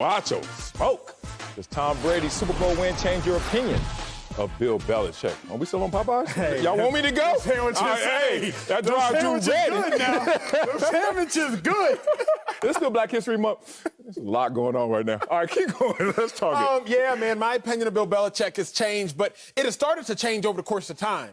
Acho, smoke. Does Tom Brady's Super Bowl win change your opinion of Bill Belichick? Are we still on Popeyes? Hey, y'all want me to go? Hey, that drive-thru ready. Good now. Those sandwiches good. It's still Black History Month. There's a lot going on right now. All right, keep going. Let's talk it. Yeah, man, my opinion of Bill Belichick has changed, but it has started to change over the course of time.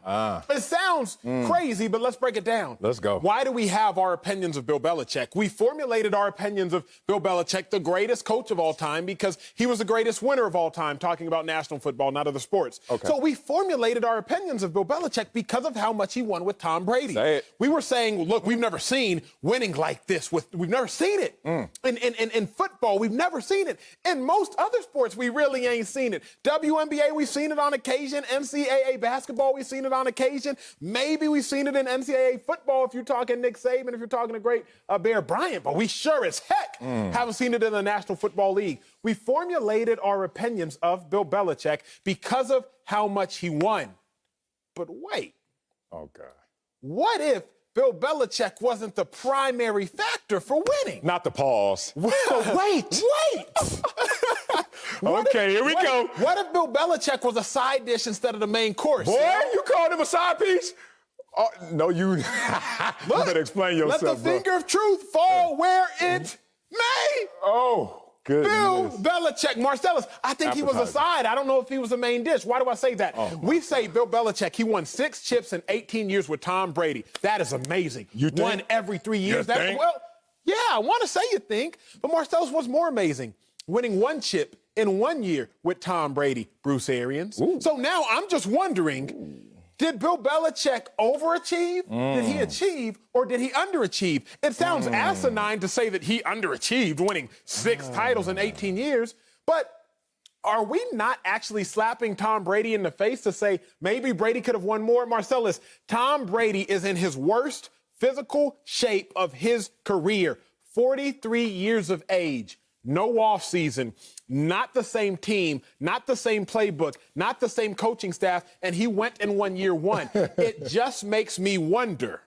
It sounds crazy, but let's break it down. Let's go. Why do we have our opinions of Bill Belichick? We formulated our opinions of Bill Belichick, the greatest coach of all time, because he was the greatest winner of all time, talking about national football, not other sports. Okay. So we formulated our opinions of Bill Belichick because of how much he won with Tom Brady. Say it. We were saying, look, we've never seen winning like this. We've never seen it. In football, we've never seen it. In most other sports, we really ain't seen it. WNBA, we've seen it on occasion. NCAA basketball, we've seen it on occasion. Maybe we've seen it in NCAA football if you're talking Nick Saban, if you're talking a great Bear Bryant. But we sure as heck haven't seen it in the National Football League. We formulated our opinions of Bill Belichick because of how much he won. But wait. Oh, God. What if Bill Belichick wasn't the primary factor for winning? Not the pause. So wait. Okay, here we go. What if Bill Belichick was a side dish instead of the main course? Boy, you called him a side piece? Oh, no, you better explain yourself, Let the finger of truth fall where it may. Oh, goodness. Bill Belichick, Marcellus, I think he was a side. I don't know if he was a main dish. Why do I say that? We say Bill Belichick, he won 6 chips in 18 years with Tom Brady. That is amazing. You think? Won every 3 years. You think? Well, yeah, I want to say you think. But Marcellus, what's more amazing? Winning 1 chip in 1 year with Tom Brady, Bruce Arians. Ooh. So now I'm just wondering, did Bill Belichick overachieve? Did he achieve, or did he underachieve? It sounds asinine to say that he underachieved, winning 6 titles in 18 years, but are we not actually slapping Tom Brady in the face to say maybe Brady could have won more? Marcellus, Tom Brady is in his worst physical shape of his career, 43 years of age. No offseason, not the same team, not the same playbook, not the same coaching staff, and he went and won year 1. It just makes me wonder,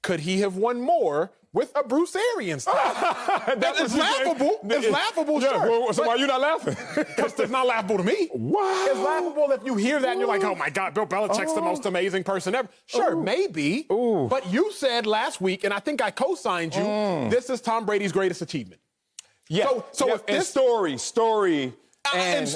could he have won more with a Bruce Arians team? It's laughable. It's laughable, yeah, sure. Well, so why are you not laughing? Because it's not laughable to me. Wow. It's laughable if you hear that and you're like, oh, my God, Bill Belichick's the most amazing person ever. Sure, maybe. But you said last week, and I think I co-signed you, this is Tom Brady's greatest achievement. Yeah. So if this story, and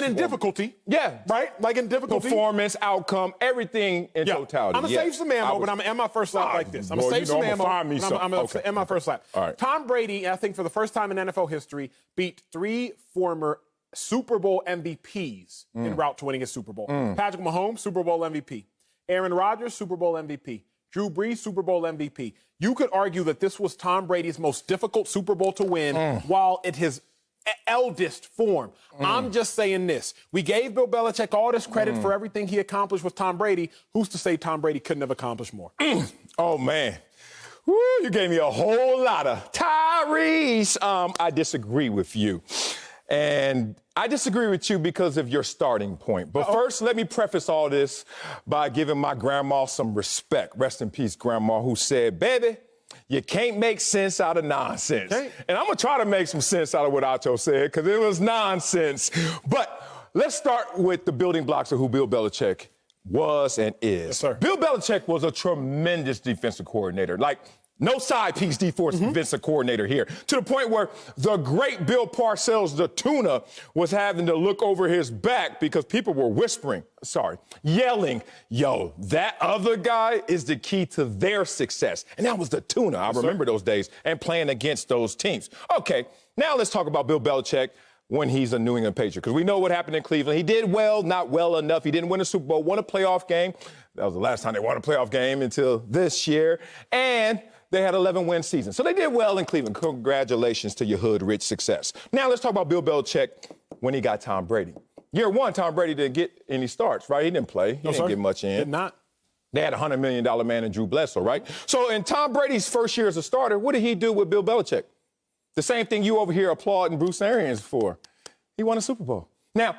in difficulty. Yeah. Right? Like in difficulty. Performance, outcome, everything in totality. I'm going to save some ammo, but I'm going to end my first lap like this. I'm going to save some ammo. I'm going to end my first lap. All right. Tom Brady, I think for the first time in NFL history, beat 3 former Super Bowl MVPs en route to winning a Super Bowl. Patrick Mahomes, Super Bowl MVP. Aaron Rodgers, Super Bowl MVP. Drew Brees, Super Bowl MVP. You could argue that this was Tom Brady's most difficult Super Bowl to win while in his eldest form. I'm just saying this. We gave Bill Belichick all this credit for everything he accomplished with Tom Brady. Who's to say Tom Brady couldn't have accomplished more? Oh, man. Woo, you gave me a whole lot of Tyrese. I disagree with you. And I disagree with you because of your starting point. But first, let me preface all this by giving my grandma some respect. Rest in peace, Grandma, who said, baby, you can't make sense out of nonsense. Okay. And I'm going to try to make some sense out of what Acho said because it was nonsense. But let's start with the building blocks of who Bill Belichick was and is. Yes, sir. Bill Belichick was a tremendous defensive coordinator. Like, no side piece defensive coordinator here. To the point where the great Bill Parcells, the tuna, was having to look over his back because people were yelling, yo, that other guy is the key to their success. And that was the tuna. I remember those days and playing against those teams. Okay, now let's talk about Bill Belichick when he's a New England Patriot. Because we know what happened in Cleveland. He did well, not well enough. He didn't win a Super Bowl, won a playoff game. That was the last time they won a playoff game until this year. And they had 11-win season. So they did well in Cleveland. Congratulations to your hood-rich success. Now let's talk about Bill Belichick when he got Tom Brady. Year 1, Tom Brady didn't get any starts, right? He didn't play. He didn't get much in. Did not. They had a $100 million man in Drew Bledsoe, right? So in Tom Brady's first year as a starter, what did he do with Bill Belichick? The same thing you over here applauding Bruce Arians for. He won a Super Bowl. Now,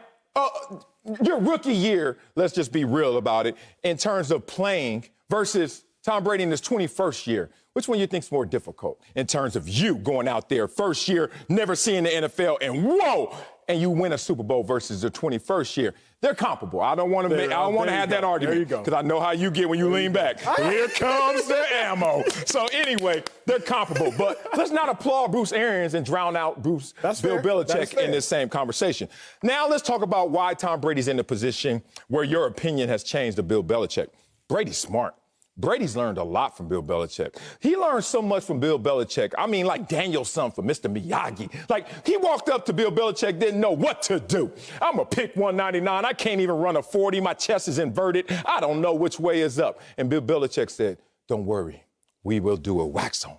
your rookie year, let's just be real about it, in terms of playing versus Tom Brady in his 21st year. Which one you think's more difficult in terms of you going out there first year, never seeing the NFL, and whoa, and you win a Super Bowl versus the 21st year? They're comparable. I don't want to have that argument because I know how you get when you lean back. Here comes the ammo. So anyway, they're comparable. But let's not applaud Bruce Arians and drown out Bill Belichick in this same conversation. Now let's talk about why Tom Brady's in the position where your opinion has changed to Bill Belichick. Brady's smart. Brady's learned a lot from Bill Belichick. He learned so much from Bill Belichick. I mean, like Daniel's son from Mr. Miyagi. Like, he walked up to Bill Belichick, didn't know what to do. I'm going to pick 199. I can't even run a 40. My chest is inverted. I don't know which way is up. And Bill Belichick said, don't worry. We will do a wax on,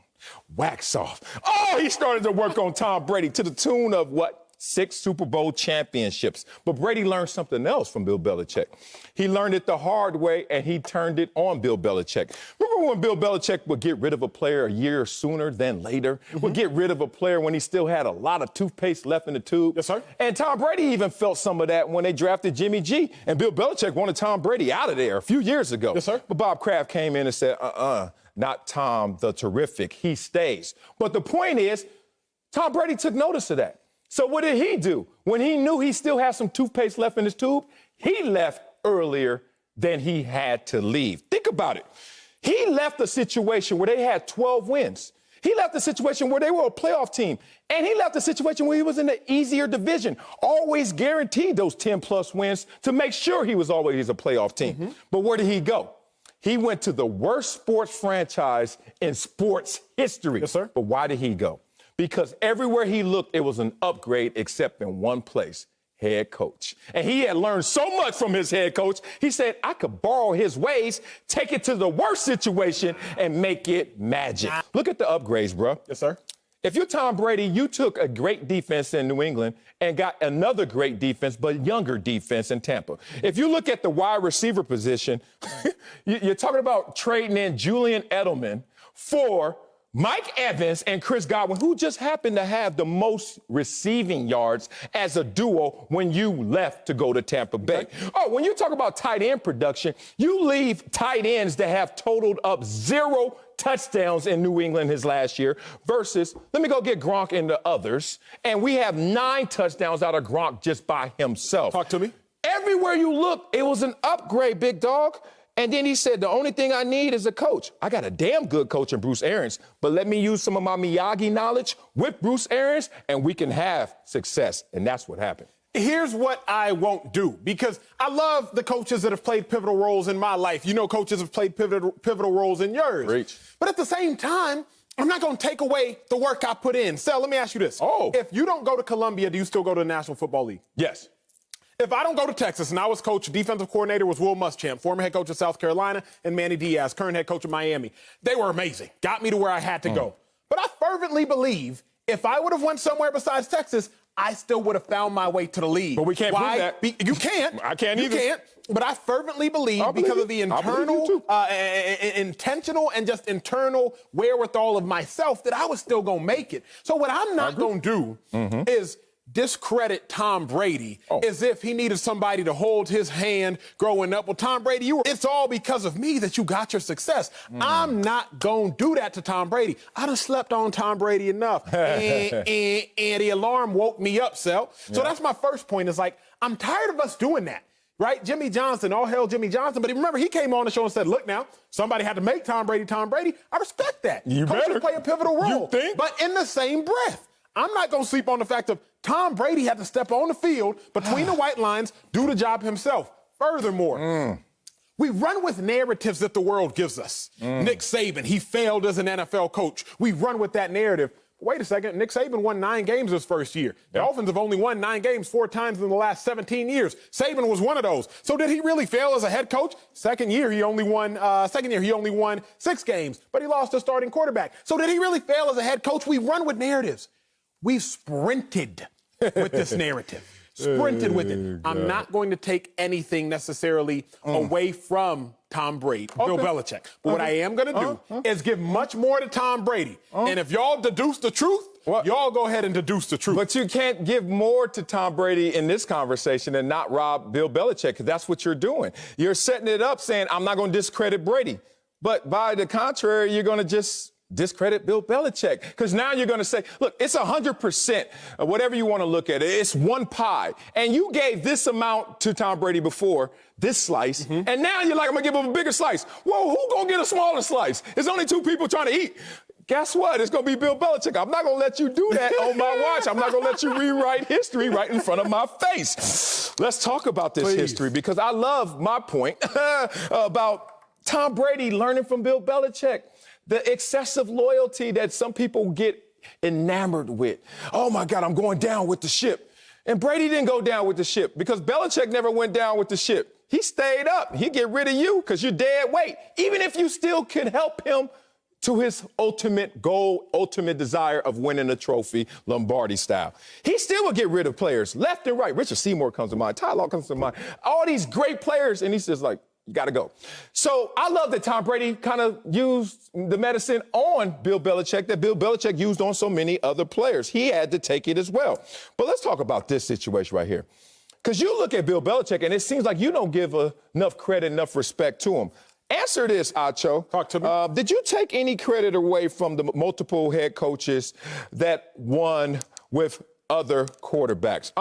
wax off. Oh, he started to work on Tom Brady to the tune of what? 6 Super Bowl championships. But Brady learned something else from Bill Belichick. He learned it the hard way, and he turned it on Bill Belichick. Remember when Bill Belichick would get rid of a player a year sooner than later? Would get rid of a player when he still had a lot of toothpaste left in the tube? Yes, sir. And Tom Brady even felt some of that when they drafted Jimmy G. And Bill Belichick wanted Tom Brady out of there a few years ago. Yes, sir. But Bob Kraft came in and said, not Tom the terrific. He stays. But the point is, Tom Brady took notice of that. So what did he do? When he knew he still had some toothpaste left in his tube, he left earlier than he had to leave. Think about it. He left a situation where they had 12 wins. He left a situation where they were a playoff team. And he left a situation where he was in the easier division, always guaranteed those 10-plus wins to make sure he was always a playoff team. But where did he go? He went to the worst sports franchise in sports history. Yes, sir. But why did he go? Because everywhere he looked, it was an upgrade except in one place, head coach. And he had learned so much from his head coach, he said, I could borrow his ways, take it to the worst situation, and make it magic. Look at the upgrades, bro. Yes, sir. If you're Tom Brady, you took a great defense in New England and got another great defense, but younger defense in Tampa. If you look at the wide receiver position, you're talking about trading in Julian Edelman for Mike Evans and Chris Godwin, who just happened to have the most receiving yards as a duo when you left to go to Tampa Bay. Okay. Oh, when you talk about tight end production, you leave tight ends that have totaled up 0 touchdowns in New England his last year versus, let me go get Gronk and the others, and we have 9 touchdowns out of Gronk just by himself. Talk to me. Everywhere you look, it was an upgrade, big dog. And then he said, the only thing I need is a coach. I got a damn good coach in Bruce Arians, but let me use some of my Miyagi knowledge with Bruce Arians, and we can have success. And that's what happened. Here's what I won't do, because I love the coaches that have played pivotal roles in my life. You know, coaches have played pivotal roles in yours. Reach. But at the same time, I'm not going to take away the work I put in. Sal, let me ask you this. If you don't go to Columbia, do you still go to the National Football League? Yes. If I don't go to Texas, and I was coach, defensive coordinator was Will Muschamp, former head coach of South Carolina, and Manny Diaz, current head coach of Miami. They were amazing. Got me to where I had to go. But I fervently believe if I would have went somewhere besides Texas, I still would have found my way to the league. But we can't prove that. You can't. I can't either. You can't. But I fervently believe because of the internal, intentional and just internal wherewithal of myself that I was still going to make it. So what I'm not going to do is discredit Tom Brady as if he needed somebody to hold his hand growing up. Well, Tom Brady, it's all because of me that you got your success. I'm not going to do that to Tom Brady. I done slept on Tom Brady enough. and the alarm woke me up, Sel. So that's my first point is like, I'm tired of us doing that. Right? Jimmy Johnson, all hail Jimmy Johnson. But remember, he came on the show and said, look now, somebody had to make Tom Brady Tom Brady. I respect that. Coaches play a pivotal role. You think? But in the same breath, I'm not going to sleep on the fact of Tom Brady had to step on the field between the white lines, do the job himself. Furthermore, we run with narratives that the world gives us. Nick Saban, he failed as an NFL coach. We run with that narrative. Wait a second, Nick Saban won 9 games his first year. The Dolphins have only won 9 games 4 times in the last 17 years. Saban was one of those. So did he really fail as a head coach? Second year, he only won 6 games, but he lost a starting quarterback. So did he really fail as a head coach? We run with narratives. We've sprinted with this narrative. Sprinted with it. I'm not going to take anything necessarily away from Tom Brady, Bill Belichick. But what I am going to do is give much more to Tom Brady. And if y'all deduce the truth, y'all go ahead and deduce the truth. But you can't give more to Tom Brady in this conversation and not rob Bill Belichick, because that's what you're doing. You're setting it up saying, I'm not going to discredit Brady. But by the contrary, you're going to just discredit Bill Belichick. Because now you're going to say, look, it's 100%, whatever you want to look at it. It's one pie. And you gave this amount to Tom Brady before, this slice. And now you're like, I'm going to give him a bigger slice. Whoa, who's going to get a smaller slice? There's only two people trying to eat. Guess what? It's going to be Bill Belichick. I'm not going to let you do that on my watch. I'm not going to let you rewrite history right in front of my face. Let's talk about this history, because I love my point about Tom Brady learning from Bill Belichick. The excessive loyalty that some people get enamored with. Oh, my God, I'm going down with the ship. And Brady didn't go down with the ship because Belichick never went down with the ship. He stayed up. He'd get rid of you because you're dead weight, even if you still could help him to his ultimate goal, ultimate desire of winning a trophy, Lombardi style. He still would get rid of players left and right. Richard Seymour comes to mind. Ty Law comes to mind. All these great players, and he's just like, you got to go. So I love that Tom Brady kind of used the medicine on Bill Belichick that Bill Belichick used on so many other players. He had to take it as well. But let's talk about this situation right here. Because you look at Bill Belichick, and it seems like you don't give enough credit, enough respect to him. Answer this, Acho. Talk to me. Did you take any credit away from the multiple head coaches that won with other quarterbacks?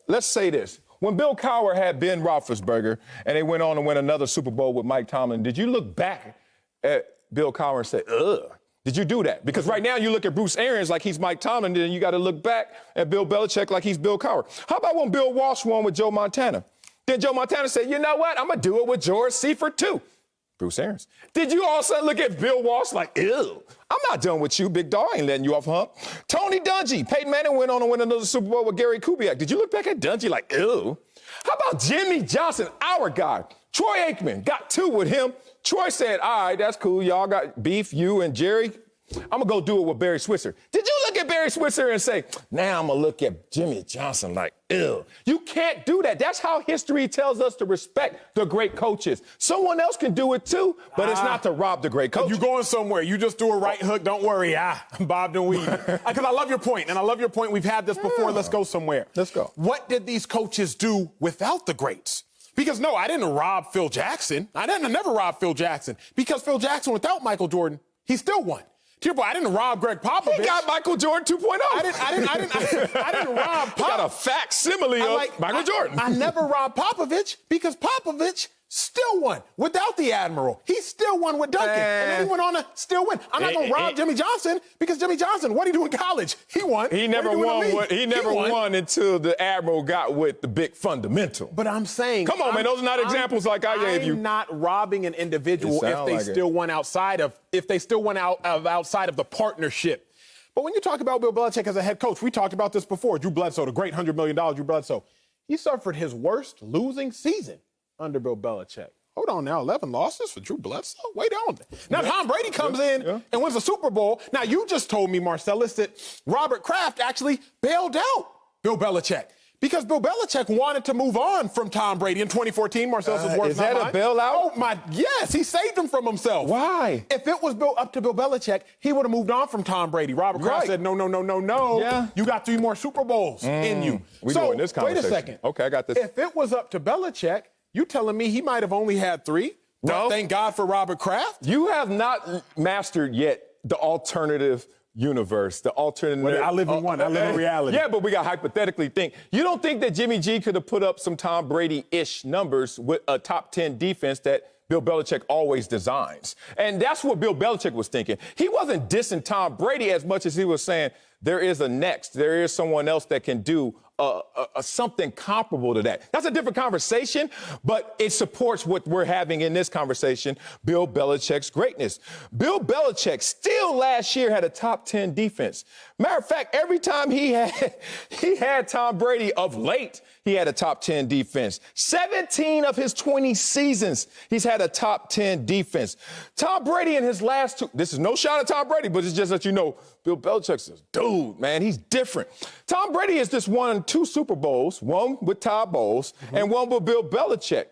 Let's say this. When Bill Cowher had Ben Roethlisberger and they went on to win another Super Bowl with Mike Tomlin, did you look back at Bill Cowher and say, ugh? Did you do that? Because right now you look at Bruce Arians like he's Mike Tomlin, and then you got to look back at Bill Belichick like he's Bill Cowher. How about when Bill Walsh won with Joe Montana? Then Joe Montana said, you know what? I'm going to do it with George Seifert too. Bruce Arians. Did you all of a sudden look at Bill Walsh like, ew, I'm not done with you, big dog. I ain't letting you off hump. Tony Dungy. Peyton Manning went on to win another Super Bowl with Gary Kubiak. Did you look back at Dungy like, ew? How about Jimmy Johnson, our guy? Troy Aikman got two with him. Troy said, all right, that's cool. Y'all got beef, you and Jerry. I'm going to go do it with Barry Switzer. Did you look at Barry Switzer and say, now I'm going to look at Jimmy Johnson like, ew? You can't do that. That's how history tells us to respect the great coaches. Someone else can do it too, but it's not to rob the great coaches. You're going somewhere. You just do a right hook. Don't worry. Bob and weave. Because I love your point, and I love your point. We've had this before. Let's go somewhere. Let's go. What did these coaches do without the greats? Because, no, I didn't rob Phil Jackson. I never robbed Phil Jackson. Because Phil Jackson, without Michael Jordan, he still won. To your point, I didn't rob Greg Popovich. He got Michael Jordan 2.0. I didn't rob Popovich. Got a facsimile of Michael Jordan. I never robbed Popovich because Popovich still won without the Admiral. He still won with Duncan. And then he went on to still win. I'm not going to rob Jimmy Johnson because Jimmy Johnson, what did he do in college? He won. He never won until the Admiral got with the big fundamental. But I'm saying. Come on, man. Those are not examples like I gave you. I'm not robbing an individual if they still won outside of the partnership. But when you talk about Bill Belichick as a head coach, we talked about this before. Drew Bledsoe, the great $100 million Drew Bledsoe. He suffered his worst losing season under Bill Belichick. Hold on now, 11 losses for Drew Bledsoe? Wait on. Now, Tom Brady comes in and wins a Super Bowl. Now, you just told me, Marcellus, that Robert Kraft actually bailed out Bill Belichick because Bill Belichick wanted to move on from Tom Brady in 2014. Marcellus' words, is that a bailout? Oh, my, yes, he saved him from himself. Why? If it was up to Bill Belichick, he would have moved on from Tom Brady. Robert Kraft said, no. Yeah. You got 3 more Super Bowls in you. We're doing this conversation. Wait a second. Okay, I got this. If it was up to Belichick, you telling me he might have only had 3? No. Thank God for Robert Kraft. You have not mastered yet the alternative universe, the alternative. Well, I live in one. I live in reality. Yeah, but we got to hypothetically think. You don't think that Jimmy G could have put up some Tom Brady-ish numbers with a top 10 defense that Bill Belichick always designs? And that's what Bill Belichick was thinking. He wasn't dissing Tom Brady as much as he was saying there is a next. There is someone else that can do something comparable to that. That's a different conversation, but it supports what we're having in this conversation, Bill Belichick's greatness. Bill Belichick still last year had a top 10 defense. Matter of fact, every time he had Tom Brady of late, he had a top 10 defense. 17 of his 20 seasons, he's had a top 10 defense. Tom Brady in his last 2, this is no shot at Tom Brady, but it's just that you know, Bill Belichick's this dude, man, he's different. Tom Brady has just won 2 Super Bowls, one with Todd Bowles and one with Bill Belichick.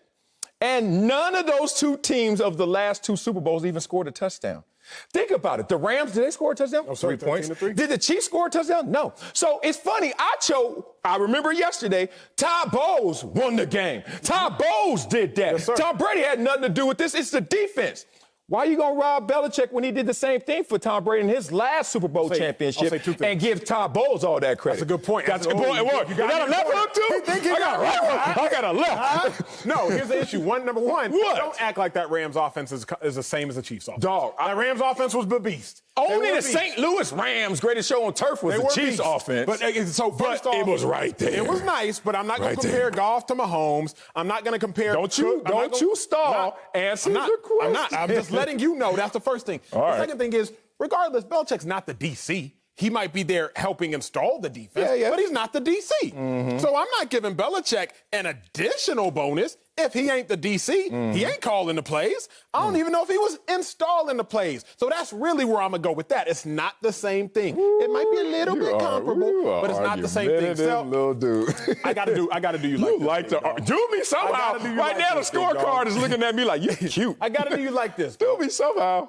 And none of those 2 teams of the last 2 Super Bowls even scored a touchdown. Think about it. The Rams, did they score a touchdown? 3 points. Did the Chiefs score a touchdown? No. So it's funny. I remember yesterday, Todd Bowles won the game. Todd Bowles did that. Yes, sir. Tom Brady had nothing to do with this. It's the defense. Why are you going to rob Belichick when he did the same thing for Tom Brady in his last Super Bowl championship and give Todd Bowles all that credit? That's a good point. That's a good point. You got a left hook, too? I got a left. No, here's the issue. Number one, don't act like that Rams offense is the same as the Chiefs offense. Dog. That Rams offense was the beast. Only the St. Louis Rams' greatest show on turf was the Chiefs offense. But it was right there. It was nice, but I'm not going to compare Goff to Mahomes. I'm not going to compare. Don't you stall. Answer the question. I'm just letting you know. That's the first thing. The second thing is, regardless, Belichick's not the DC. He might be there helping install the defense, but he's not the DC. Mm-hmm. So I'm not giving Belichick an additional bonus if he ain't the DC. Mm-hmm. He ain't calling the plays. I don't even know if he was installing the plays. So that's really where I'm going to go with that. It's not the same thing. It might be a little bit comparable, but it's not the same thing. So, little dude. I got to do you like this. Do me somehow. Right now the scorecard is looking at me like, you're cute. I got to do you like this. Do me somehow.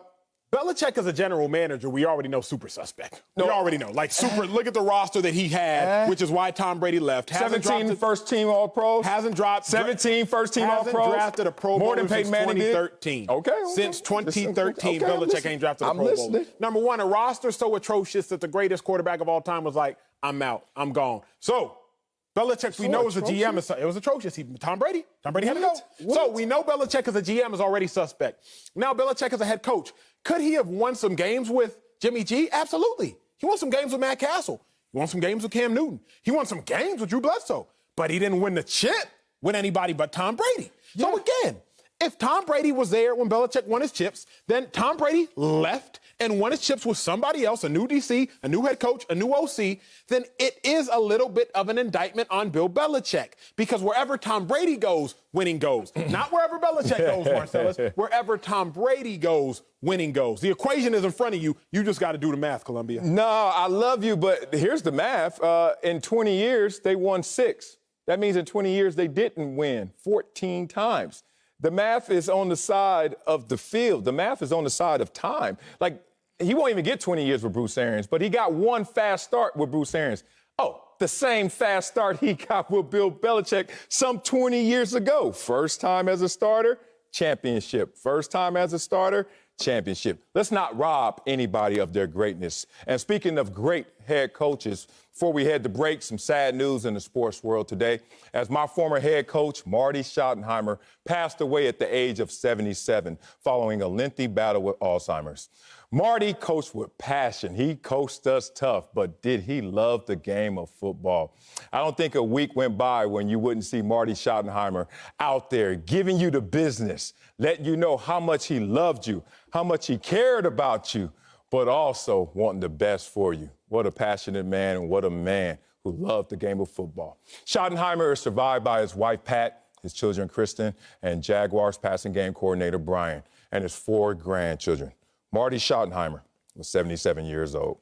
Belichick as a general manager, we already know super suspect. We already know. Like look at the roster that he had, which is why Tom Brady left. 17 first-team All-Pros. Hasn't dropped. 17 first-team All-Pros. Hasn't drafted a Pro Bowler since 2013. Okay. Since 2013, Belichick ain't drafted a Pro Bowler. Number one, a roster so atrocious that the greatest quarterback of all time was like, I'm out. I'm gone. So Belichick, we know as a GM, it was atrocious. Tom Brady had to go. So we know Belichick as a GM is already suspect. Now Belichick as a head coach. Could he have won some games with Jimmy G? Absolutely. He won some games with Matt Castle. He won some games with Cam Newton. He won some games with Drew Bledsoe. But he didn't win the chip with anybody but Tom Brady. Yeah. So again, if Tom Brady was there when Belichick won his chips, then Tom Brady left and won his chips with somebody else, a new DC, a new head coach, a new OC, then it is a little bit of an indictment on Bill Belichick. Because wherever Tom Brady goes, winning goes. Not wherever Belichick goes, Marcellus. Wherever Tom Brady goes, winning goes. The equation is in front of you. You just got to do the math, Columbia. No, I love you, but here's the math. In 20 years, they won 6. That means in 20 years, they didn't win 14 times. The math is on the side of the field. The math is on the side of time. Like, he won't even get 20 years with Bruce Arians, but he got one fast start with Bruce Arians. Oh, the same fast start he got with Bill Belichick some 20 years ago. First time as a starter, championship. First time as a starter, championship. Let's not rob anybody of their greatness. And speaking of great head coaches, before we head to break, some sad news in the sports world today, as my former head coach, Marty Schottenheimer, passed away at the age of 77 following a lengthy battle with Alzheimer's. Marty coached with passion. He coached us tough, but did he love the game of football? I don't think a week went by when you wouldn't see Marty Schottenheimer out there giving you the business, letting you know how much he loved you, how much he cared about you, but also wanting the best for you. What a passionate man and what a man who loved the game of football. Schottenheimer is survived by his wife, Pat, his children, Kristen, and Jaguars passing game coordinator, Brian, and his 4 grandchildren. Marty Schottenheimer was 77 years old.